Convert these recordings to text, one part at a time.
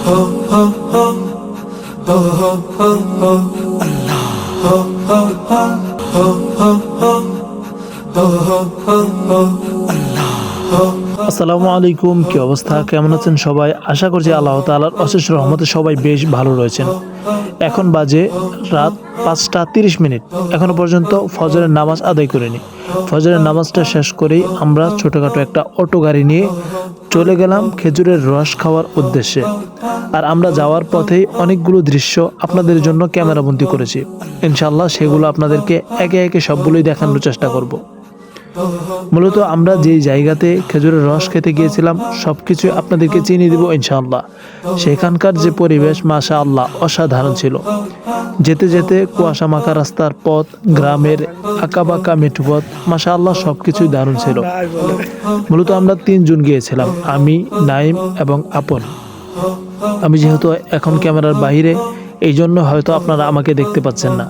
আসসালামু আলাইকুম, কি অবস্থা, কেমন আছেন সবাই? আশা করছি আল্লাহ তাআলার অশেষ রহমতে সবাই বেশ ভালো রয়েছেন। এখন বাজে রাত 5:30। এখনো পর্যন্ত ফজরের নামাজ আদায় করিনি। ফজরের নামাজটা শেষ করেই আমরা ছোটোখাটো একটা অটো গাড়ি নিয়ে চলে গেলাম খেজুরের রস খাওয়ার উদ্দেশ্যে। আর আমরা যাওয়ার পথেই অনেকগুলো দৃশ্য আপনাদের জন্য ক্যামেরাবন্দি করেছি। ইনশাআল্লাহ সেগুলো আপনাদেরকে একে একে সবগুলোই দেখানোর চেষ্টা করব। মূলত আমরা যেই জায়গাতে খেজুরের রস খেতে গিয়েছিলাম সবকিছু আপনাদেরকে চিনিয়ে দিব ইনশাআল্লাহ। সেখানকার যে পরিবেশ মাশাআল্লাহ অসাধারণ ছিল। যেতে যেতে কুয়াশা মাখা রাস্তার পথ, গ্রামের আঁকাবাঁকা মেঠু পথ, মাশাআল্লাহ সবকিছুই দারুণ ছিল। মূলত আমরা 3 জন গিয়েছিলাম, আমি, নাইম এবং আপন। আমি যেহেতু এখন ক্যামেরার বাইরে, এই জন্য হয়তো আপনারা আমাকে দেখতে পাচ্ছেন না।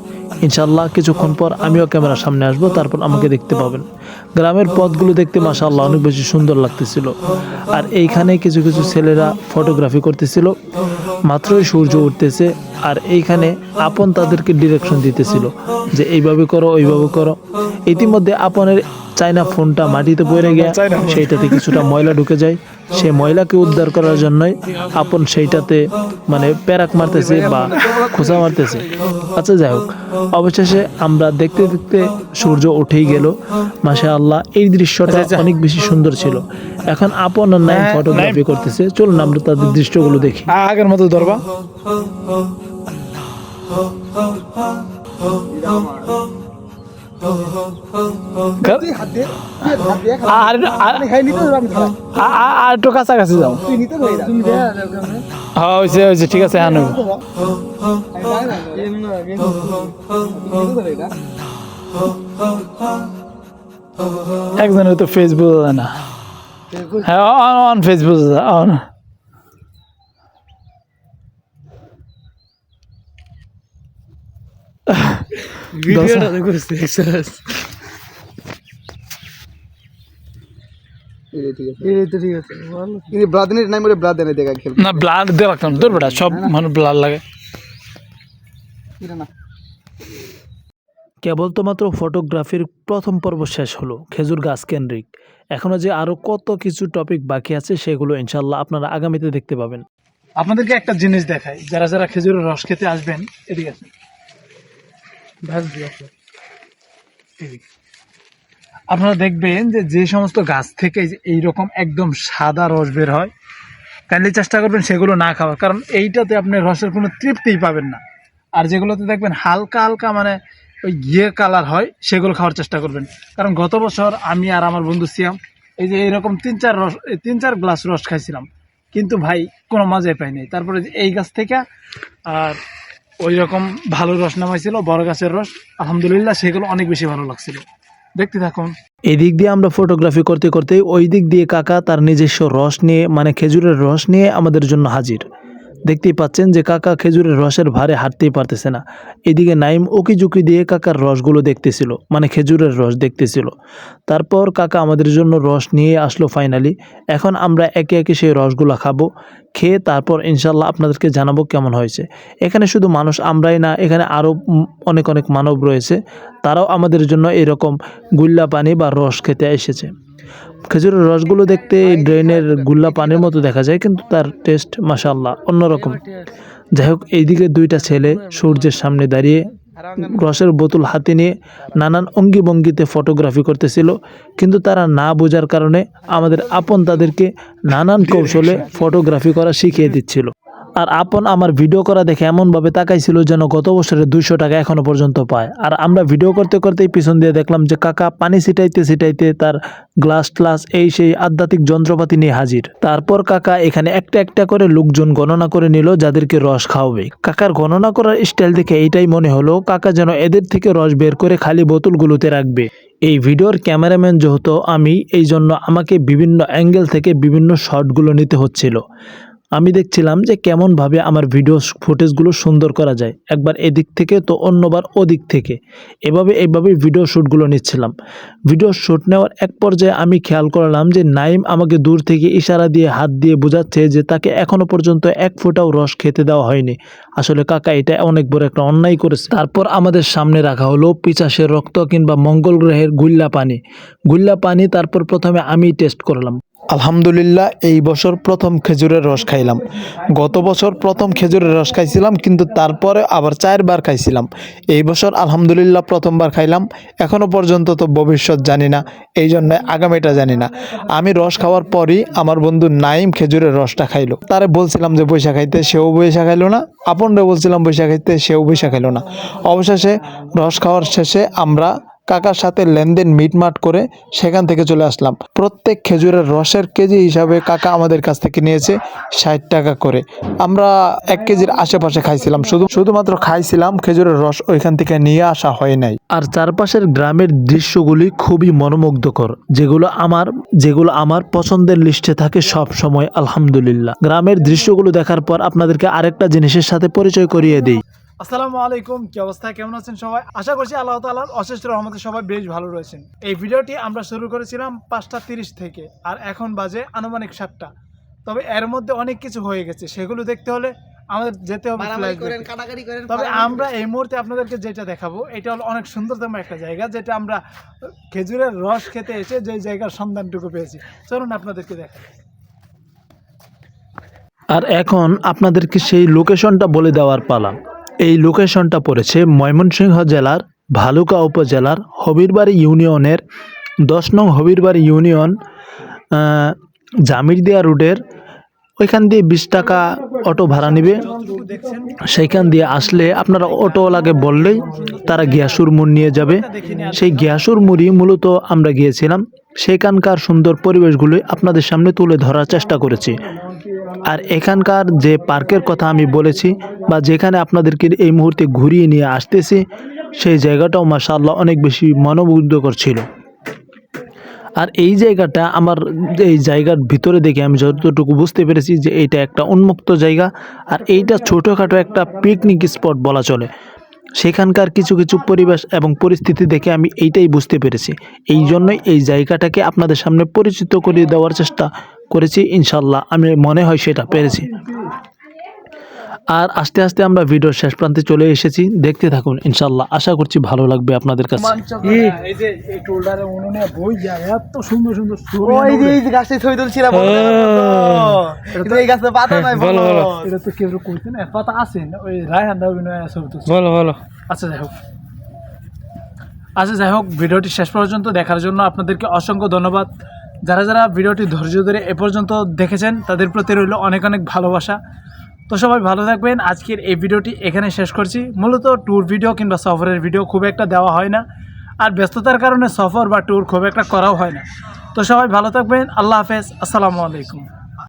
ইনশাআল্লাহ কিছুক্ষণ পর আমিও ক্যামেরার সামনে আসবো, তারপর আমাকে দেখতে পাবেন। গ্রামের পথগুলো দেখতে মাশাআল্লাহ অনেক বেশি সুন্দর লাগতেছিল। আর এইখানে কিছু কিছু ছেলেরা ফটোগ্রাফি করতেছিল। মাত্রই সূর্য উঠতেছে, আর এইখানে আপন তাদেরকে ডিরেকশন দিতেছিল যে এইভাবে করো, ওইভাবে করো। ইতিমধ্যে আপনের চায়না ফোনটা মাটিতে পড়ে গিয়ে সেইটাতে কিছুটা ময়লা ঢুকে যায়। সেই ময়লাকে উদ্ধার করার জন্যই আপন সেইটাতে প্যারাক মারতেছে বা খোঁচা মারতেছে। আচ্ছা যাই হোক, অবশেষে আমরা দেখতে দেখতে সূর্য উঠেই গেল। মাশাআল্লাহ এই দৃশ্যটা অনেক বেশি সুন্দর ছিল। এখন আপন আর নাইম ফটোগ্রাফি করতেছে, চলুন আমরা তাদের দৃশ্যগুলো দেখি। আগের মতো ধরবা আর একটু কাছাকাছি যাও। হ্যাঁ হয়েছে, ঠিক আছে। হ্যাঁ একজনের তো ফেসবুক না। হ্যাঁ অন ফেসবুক অন। কেবল তো মাত্র ফটোগ্রাফির প্রথম পর্ব শেষ হলো খেজুর গাছ কেন্দ্রিক। এখনো যে আরো কত কিছু টপিক বাকি আছে সেগুলো ইনশাআল্লাহ আপনারা আগামীতে দেখতে পাবেন। আপনাদেরকে একটা জিনিস দেখাই, যারা যারা খেজুরের রস খেতে আসবেন এদিকে আছে। আপনারা দেখবেন যে যে সমস্ত গাছ থেকে এইরকম একদম সাদা রস বের হয়, কাইন্ডলি চেষ্টা করবেন সেগুলো না খাওয়ার, কারণ এইটাতে আপনি রসের কোনো তৃপ্তিই পাবেন না। আর যেগুলোতে দেখবেন হালকা হালকা ওই ঘিয়ে কালার হয় সেগুলো খাওয়ার চেষ্টা করবেন। কারণ গত বছর আমি আর আমার বন্ধু সিয়াম এই যে এইরকম 3-4 গ্লাস রস খাইছিলাম, কিন্তু ভাই কোনো মজাই পাই নাই। তারপরে এই গাছ থেকে আর ওই রকম ভালো রস নামাইছিল, বড় গাছের রস, আলহামদুলিল্লাহ সেগুলো অনেক বেশি ভালো লাগছিল। দেখতে থাকুন। এই দিক দিয়ে আমরা ফটোগ্রাফি করতে করতে ওই দিক দিয়ে কাকা তার নিজস্ব রস নিয়ে খেজুরের রস নিয়ে আমাদের জন্য হাজির। দেখতেই পাচ্ছেন যে কাকা খেজুরের রসের ভারে হাঁটতেই পারতেছে না। এদিকে নাইম উকি ঝুঁকি দিয়ে কাকার রসগুলো দেখতেছিল, খেজুরের রস দেখতেছিল। তারপর কাকা আমাদের জন্য রস নিয়ে আসলো ফাইনালি। এখন আমরা একে একে সেই রসগুলো খাবো, খেয়ে তারপর ইনশাল্লাহ আপনাদেরকে জানাবো কেমন হয়েছে। এখানে শুধু মানুষ আমরাই না, এখানে আরও অনেক অনেক মানব রয়েছে, তারাও আমাদের জন্য এরকম গুল্লা পানি বা রস খেতে এসেছে। খেজুরের রসগুলো দেখতে ড্রেনের গুল্লা পানির মতো দেখা যায়, কিন্তু তার টেস্ট মাশাআল্লাহ অন্যরকম। যাই হোক, এইদিকে 2টা ছেলে সূর্যের সামনে দাঁড়িয়ে রসের বোতল হাতে নিয়ে নানান অঙ্গি ভঙ্গিতে ফটোগ্রাফি করতেছিল, কিন্তু তারা না বোঝার কারণে আমাদের আপন তাদেরকে নানান কৌশলে ফটোগ্রাফি করা শিখিয়ে দিচ্ছিল। আর আপন আমার ভিডিও করা দেখে এমনভাবে তাকাইছিল যেন গত বছরের 200 টাকা এখনো পর্যন্ত পায়। আর আমরা ভিডিও করতে করতেই পিছন দিয়ে দেখলাম যে কাকা পানি ছিটাইতে তার গ্লাস এই সেই আধ্যাত্মিক যন্ত্রপাতি নিয়ে হাজির। তারপর কাকা এখানে একটা একটা করে লোকজন গণনা করে নিল যাদেরকে রস খাওয়াবে। কাকার গণনা করার স্টাইল দেখে এইটাই মনে হলো কাকা যেন এদের থেকে রস বের করে খালি বোতলগুলোতে রাখবে। এই ভিডিওর ক্যামেরাম্যান যেহেতু আমি, এই জন্য আমাকে বিভিন্ন অ্যাঙ্গেল থেকে বিভিন্ন শটগুলো নিতে হচ্ছিল। আমি দেখছিলাম যে কেমনভাবে আমার ভিডিও ফুটেজগুলো সুন্দর করা যায়, একবার এদিক থেকে তো অন্যবার ওদিক থেকে, এইভাবে ভিডিও শ্যুটগুলো নিচ্ছিলাম। ভিডিও শ্যুট নেওয়ার এক পর্যায়ে আমি খেয়াল করলাম যে নাইম আমাকে দূর থেকে ইশারা দিয়ে হাত দিয়ে বোঝাচ্ছে যে তাকে এখনো পর্যন্ত এক ফোঁটাও রস খেতে দেওয়া হয়নি। আসলে কাকা এটা অনেক বড় একটা অন্যায় করেছে। তারপর আমাদের সামনে রাখা হলো পিচাসের রক্ত কিংবা মঙ্গল গ্রহের গুল্লা পানি। তারপর প্রথমে আমি টেস্ট করলাম। আলহামদুলিল্লাহ, এই বছর প্রথম খেজুরের রস খাইলাম। গত বছর প্রথম খেজুরের রস খাইছিলাম, কিন্তু তারপরে আবার 4বার খাইছিলাম। এই বছর আলহামদুলিল্লাহ প্রথমবার খাইলাম। এখনও পর্যন্ত তো ভবিষ্যৎ জানি না, এই জন্য আগামীটা জানি না। আমি রস খাওয়ার পরই আমার বন্ধু নাইম খেজুরের রসটা খাইলো। তারে বলছিলাম যে বৈশা খাইতে, সেও বৈশা খাইলো না। আপনরে বলছিলাম বৈশা খাইতে, সেও বৈশা খাইলো না। অবশেষে রস খাওয়ার শেষে আমরা কাকার সাথে লেনদেন মিটমাট করে সেখান থেকে চলে আসলাম। প্রত্যেক খেজুরের রসের কেজি হিসাবে কাকা আমাদের কাছ থেকে নিয়েছে 60 টাকা করে। আমরা 1 কেজির আশেপাশে খাইছিলাম, শুধুমাত্র খাইছিলাম, খেজুরের রস ওইখান থেকে নিয়ে আসা হয় নাই। আর চারপাশের গ্রামের দৃশ্যগুলি খুবই মনোমুগ্ধকর, যেগুলো আমার পছন্দের লিস্টে থাকে সব সময়। আলহামদুলিল্লাহ, গ্রামের দৃশ্যগুলো দেখার পর আপনাদেরকে আরেকটা জিনিসের সাথে পরিচয় করিয়ে দিই। আসসালামু আলাইকুম, কি অবস্থা, কেমন আছেন সবাই? আশা করছি আল্লাহ তাআলার অশেষ রহমতে সবাই বেশ ভালো রয়েছেন। এই ভিডিওটি আমরা শুরু করেছিলাম 5:30 থেকে, আর এখন বাজে আনুমানিক 7টা। তবে এর মধ্যে অনেক কিছু হয়ে গেছে, সেগুলো দেখতে হলে আমাদের যেতে হবে ফ্ল্যাশব্যাকে। তবে আমরা এই মুহূর্তে আপনাদেরকে যেটা দেখাবো, এটা হলো অনেক সুন্দরতম একটা জায়গা, যেটা আমরা খেজুরের রস খেতে এসে যে জায়গার সন্ধানটুকু পেয়েছি। চলুন আপনাদেরকে দেখাই। আর এখন আপনাদেরকে সেই লোকেশনটা বলে দেওয়ার পালা। এই লোকেশনটা পড়েছে ময়মনসিংহ জেলার ভালুকা উপজেলার হবিরবাড়ি ইউনিয়নের 10 নং হবিরবাড়ি ইউনিয়ন, জামিরদিয়া রোডের ওইখান দিয়ে 20 টাকা অটো ভাড়া নেবে। সেইখান দিয়ে আসলে আপনারা অটোওয়ালাকে বললেই তারা গিয়াসুর মোড় নিয়ে যাবে। সেই গিয়াসুর মোড়ই মূলত আমরা গিয়েছিলাম। সেখানকার সুন্দর পরিবেশগুলি আপনাদের সামনে তুলে ধরার চেষ্টা করেছি। আর এখানকার যে পার্কের কথা আমি বলেছি, বা যেখানে আপনাদেরকে এই মুহূর্তে ঘুরিয়ে নিয়ে আসতেছি, সেই জায়গাটাও মাশাআল্লাহ অনেক বেশি মনোমুগ্ধকর ছিল। আর এই জায়গাটা এই জায়গার ভিতরে দেখে আমি যতটুকু বুঝতে পেরেছি যে এটা একটা উন্মুক্ত জায়গা, আর এইটা ছোটোখাটো একটা পিকনিক স্পট বলা চলে। সেখানকার কিছু পরিবেশ এবং পরিস্থিতি দেখে আমি এইটাই বুঝতে পেরেছি। এই জন্যই এই জায়গাটাকে আপনাদের সামনে পরিচিত করে দেওয়ার চেষ্টা করেছি। ইনশাল্লাহ আমি মনে হয় সেটা পেরেছি। আর আস্তে আস্তে আমরা ভিডিওর শেষ প্রান্তে চলে এসেছি, দেখতে থাকুন, ইনশাল্লাহ আশা করছি ভালো লাগবে আপনাদের কাছে। এই যে এই টোলডারে উনুনে বই যায়, এত সুন্দর সুন্দর ওই যে এই যে গাছটা ছবি তুলছিলাম, কিন্তু এই গাছে পাতা নাই। বলো এটা তো কেউ কইতে না, পাতা আছে না, ওই রায়হান দা অভিনয় ছবি তুলছে। বলো আচ্ছা যাই হোক, ভিডিওটি শেষ পর্যন্ত দেখার জন্য আপনাদেরকে অসংখ্য ধন্যবাদ। যারা ভিডিওটি ধৈর্য ধরে এ পর্যন্ত দেখেছেন, তাদের প্রতি রইল অনেক ভালোবাসা। তো সবাই ভালো থাকবেন। আজকের এই ভিডিওটি এখানে শেষ করছি। মূলত ট্যুর ভিডিও কিংবা সফরের ভিডিও খুব একটা দেওয়া হয় না, আর ব্যস্ততার কারণে সফর বা ট্যুর খুব একটা করাও হয় না। তো সবাই ভালো থাকবেন। আল্লাহ হাফেজ, আসসালামু আলাইকুম।